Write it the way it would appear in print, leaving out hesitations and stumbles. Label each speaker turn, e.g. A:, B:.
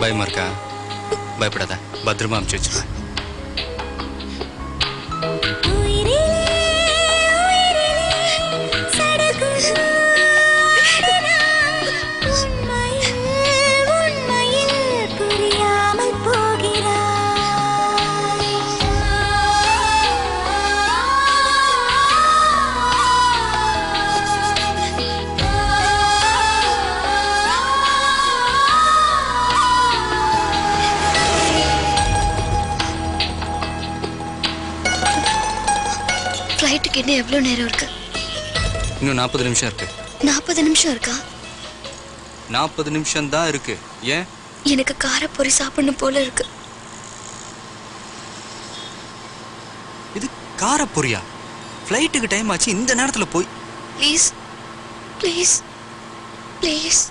A: பயமா இருக்கா? பயப்படாத, பத்திரமா அமுச்சு வச்சுருவேன்.
B: ஃப்ளைட்டுக்கு இன்னும் எவ்வளோ நேரம் இருக்கு?
A: இன்னும் 40 நிமிஷம் இருக்கு.
B: 40 நிமிஷம் இருக்கா?
A: 40 நிமிஷம் தான் இருக்கு. ஏன்?
B: எனக்கு காரப்பொரி சாப்பிடணும் போல இருக்கு.
A: இது காரப்பொரியா? ஃப்ளைட்டுக்கு டைம் ஆச்சு, இந்த நேரத்தில் போய்.
B: Please please please